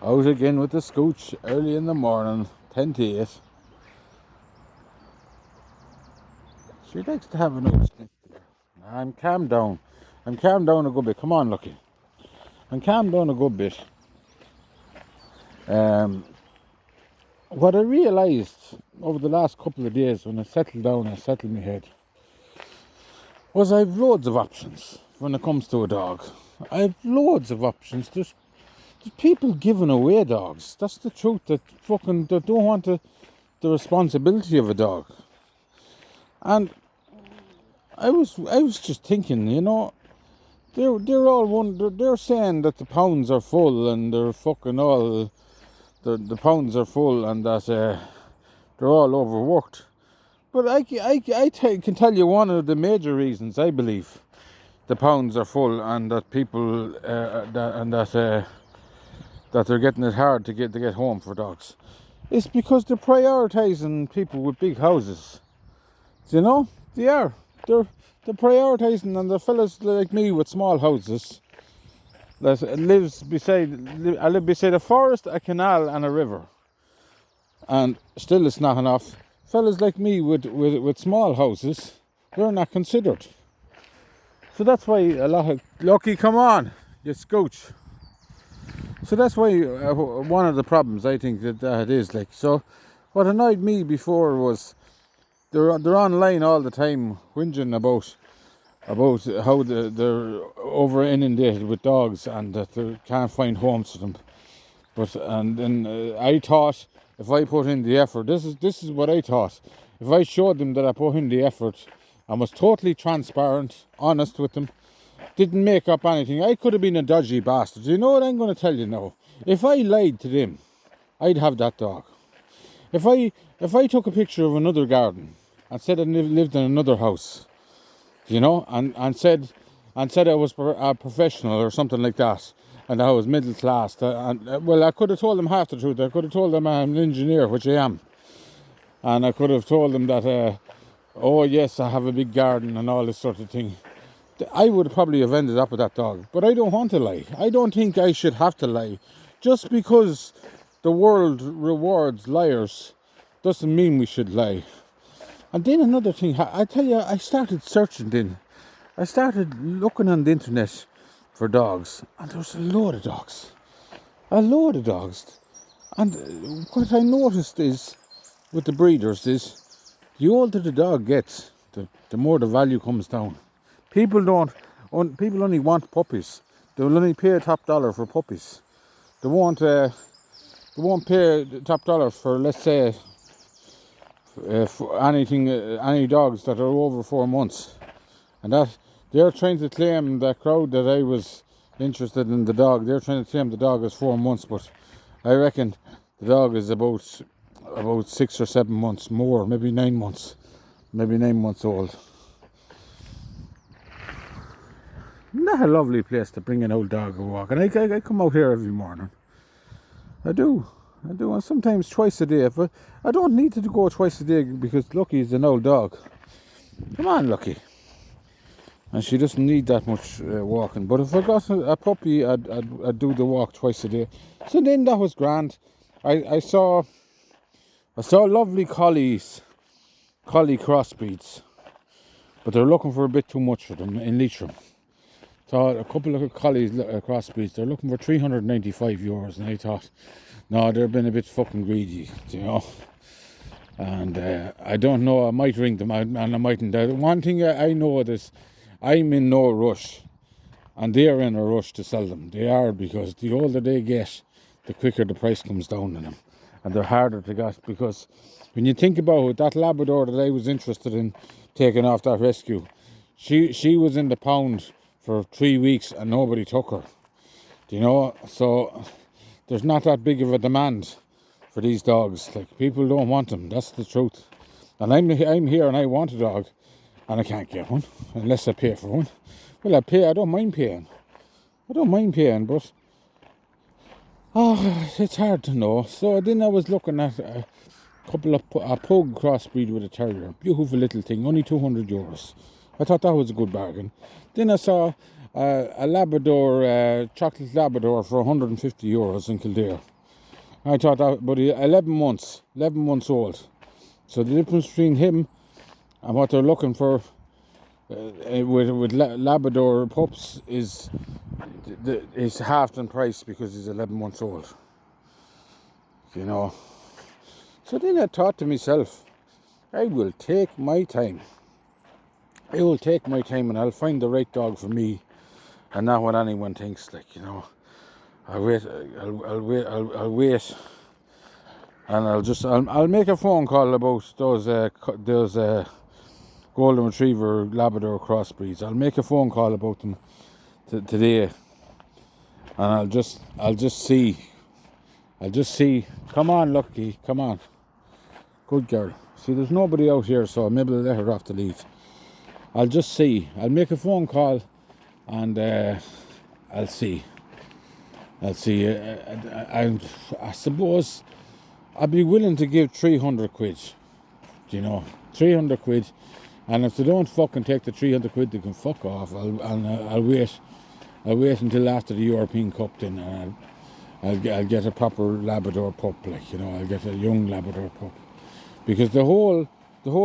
Out again with the scooch early in the morning, 10 to 8. She likes to have an old sniff there. I'm calmed down. I'm calmed down a good bit. Come on, Lucky. I'm calmed down a good bit. What I realised over the last couple of days when I settled down and settled my head was I've loads of options when it comes to a dog. I've loads of options. There's people giving away dogs. That's the truth. That fucking they don't want the responsibility of a dog. And I was just thinking, you know, they're saying that the pounds are full and they're fucking all the pounds are full and that they're all overworked. But I can tell you one of the major reasons I believe the pounds are full and that people that they're getting it hard to get home for dogs. It's because they're prioritising people with big houses. You know, they are. They're prioritising, and the fellas like me with small houses that live beside a forest, a canal, and a river, and still it's not enough. Fellas like me with small houses, they're not considered. So that's why a lot of Lucky, come on, you scooch. So that's why one of the problems I think that is like. So what annoyed me before was they're online all the time whinging about how they're over inundated with dogs and that they can't find homes for them. And then I thought if I put in the effort, this is what I thought. If I showed them that I put in the effort and was totally transparent, honest with them, didn't make up anything, I could have been a dodgy bastard. You know what I'm going to tell you now? If I lied to them, I'd have that dog. If I took a picture of another garden and said I lived in another house, you know, and said I was a professional or something like that, and I was middle class, well, I could have told them half the truth. I could have told them I'm an engineer, which I am, and I could have told them that, oh yes, I have a big garden and all this sort of thing. I would probably have ended up with that dog, but I don't want to lie. I don't think I should have to lie. Just because the world rewards liars doesn't mean we should lie. And then another thing, I tell you, I started searching then. I started looking on the internet for dogs, and there's a load of dogs. A load of dogs. And what I noticed is, with the breeders, is the older the dog gets, the more the value comes down. People only want puppies. They'll only pay a top dollar for puppies. They won't pay the top dollar for, let's say, for any dogs that are over 4 months, and that they're trying to claim, that crowd that I was interested in the dog, they're trying to claim the dog is 4 months, but I reckon the dog is about 6 or 7 months more, maybe 9 months old. Isn't that a lovely place to bring an old dog a walk? And I come out here every morning. I do, and sometimes twice a day. But I don't need to go twice a day because Lucky is an old dog. Come on, Lucky. And she doesn't need that much walking. But if I got a puppy, I'd do the walk twice a day. So then that was grand. I saw lovely collie crossbreeds, but they're looking for a bit too much for them in Leitrim. Saw a couple of collies crossbreeds. They're looking for €395, and I thought, no, they're been a bit fucking greedy, you know. And I don't know, I might ring them and I mightn't. One thing I know is I'm in no rush, and they're in a rush to sell them. They are, because the older they get, the quicker the price comes down on them, and they're harder to get. Because when you think about it, that Labrador that I was interested in taking off that rescue, she was in the pound for 3 weeks and nobody took her, you know. So there's not that big of a demand for these dogs. Like, people don't want them, that's the truth. And I'm here and I want a dog, and I can't get one unless I pay for one. Well, I don't mind paying, but it's hard to know. So then I was looking at a couple of a pug crossbreed with a terrier, beautiful little thing, only €200. I thought that was a good bargain. Then I saw a Labrador, chocolate Labrador for €150 in Kildare. I thought that, but 11 months old. So the difference between him and what they're looking for with Labrador pups is half the price because he's 11 months old. You know. So then I thought to myself, I will take my time. I will take my time and I'll find the right dog for me, and not what anyone thinks. Like, you know, I'll wait, and I'll make a phone call about those golden retriever Labrador crossbreeds. I'll make a phone call about them today, and I'll just see. Come on, Lucky, come on, good girl. See, there's nobody out here, so I'm able to let her off the lead. I'll just see. I'll make a phone call, and I'll see. I suppose I'd be willing to give 300 quid. You know, 300 quid. And if they don't fucking take the 300 quid, they can fuck off. I'll wait. I'll wait until after the European Cup then, and I'll get a proper Labrador pup. Like, you know, I'll get a young Labrador pup. Because the whole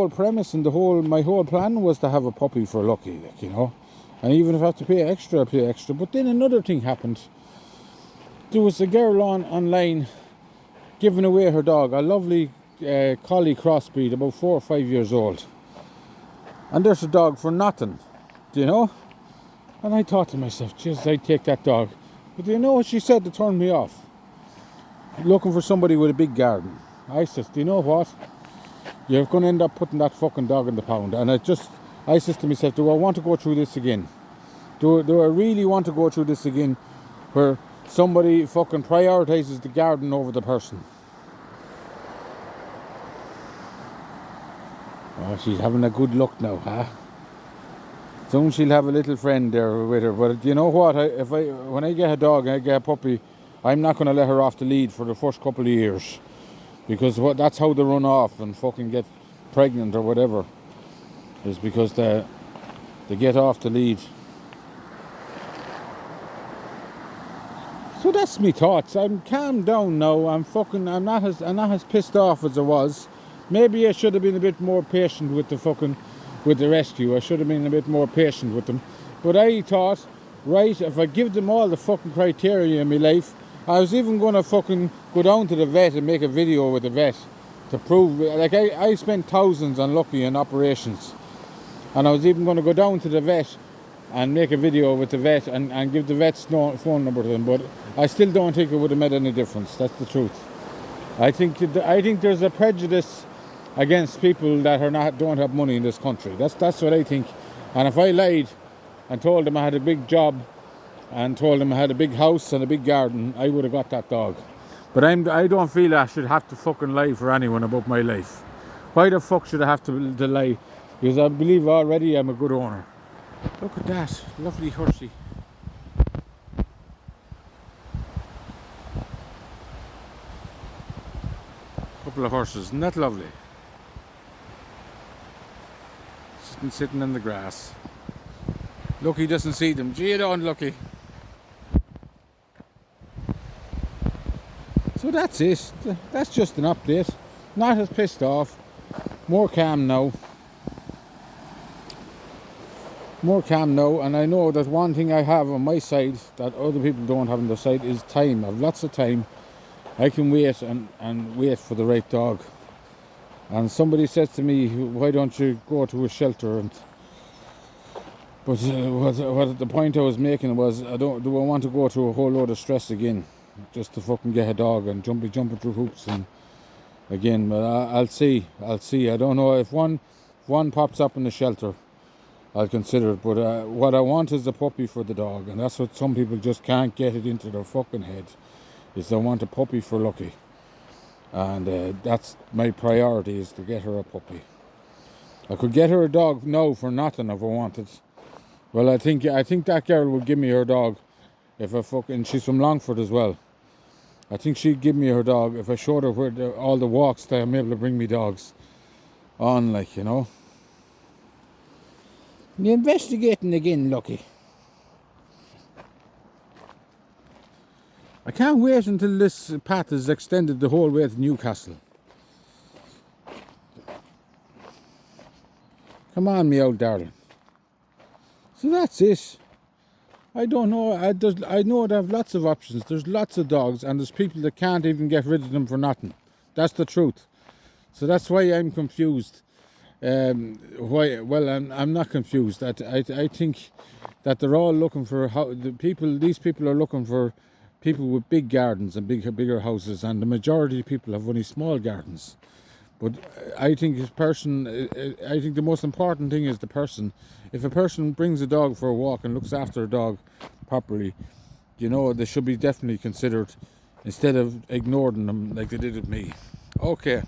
premise and my whole plan was to have a puppy for Lucky, like, you know. And even if I have to pay extra, I'll pay extra. But then another thing happened. There was a girl online giving away her dog, a lovely collie crossbreed, about 4 or 5 years old. And there's a dog for nothing, do you know? And I thought to myself, Jesus, I'd take that dog. But do you know what she said to turn me off? Looking for somebody with a big garden. I said, do you know what? You're going to end up putting that fucking dog in the pound. And I said to myself, do I want to go through this again? Do I really want to go through this again where somebody fucking prioritises the garden over the person? Oh, she's having a good look now, huh? Soon she'll have a little friend there with her. But you know what? When I get a dog and I get a puppy, I'm not going to let her off the lead for the first couple of years. Because that's how they run off and fucking get pregnant or whatever. Is because they get off the lead. So that's me thoughts. I'm calmed down now. I'm not as pissed off as I was. Maybe I should have been a bit more patient with the rescue. I should have been a bit more patient with them. But I thought, right, if I give them all the fucking criteria in my life, I was even going to fucking go down to the vet and make a video with the vet to prove, like, I spent thousands on Lucky and operations. And I was even going to go down to the vet and make a video with the vet and give the vet's phone number to them. But I still don't think it would have made any difference. That's the truth. I think there's a prejudice against people that don't have money in this country. That's what I think. And if I lied and told them I had a big job and told them I had a big house and a big garden, I would have got that dog. But I don't feel I should have to fucking lie for anyone about my life. Why the fuck should I have to lie? Because I believe already I'm a good owner. Look at that, lovely horsey. Couple of horses, isn't that lovely? Sitting in the grass. Lucky doesn't see them. Gee, don't, Lucky. So that's it. That's just an update. Not as pissed off. More calm now. And I know that one thing I have on my side that other people don't have on their side is time. I have lots of time. I can wait and wait for the right dog. And somebody says to me, why don't you go to a shelter? But what the point I was making was, do I want to go through a whole load of stress again, just to fucking get a dog and jumping through hoops and again. But I'll see. I don't know if one pops up in the shelter, I'll consider it. But what I want is a puppy for the dog, and that's what some people just can't get it into their fucking head. Is they want a puppy for Lucky. And that's my priority, is to get her a puppy. I could get her a dog now for nothing if I wanted. Well, I think that girl would give me her dog if she's from Longford as well. I think she'd give me her dog if I showed her where all the walks that I'm able to bring me dogs on, like, you know. You're investigating again, Lucky. I can't wait until this path is extended the whole way to Newcastle. Come on, me old darling. So that's it. I don't know. I know they have lots of options. There's lots of dogs, and there's people that can't even get rid of them for nothing. That's the truth. So that's why I'm confused. Why? Well, I'm not confused. I think that they're all looking for these people are looking for people with big gardens and bigger houses, and the majority of people have only small gardens. But I think I think the most important thing is the person. If a person brings a dog for a walk and looks after a dog properly, they should be definitely considered instead of ignoring them like they did with me. Okay.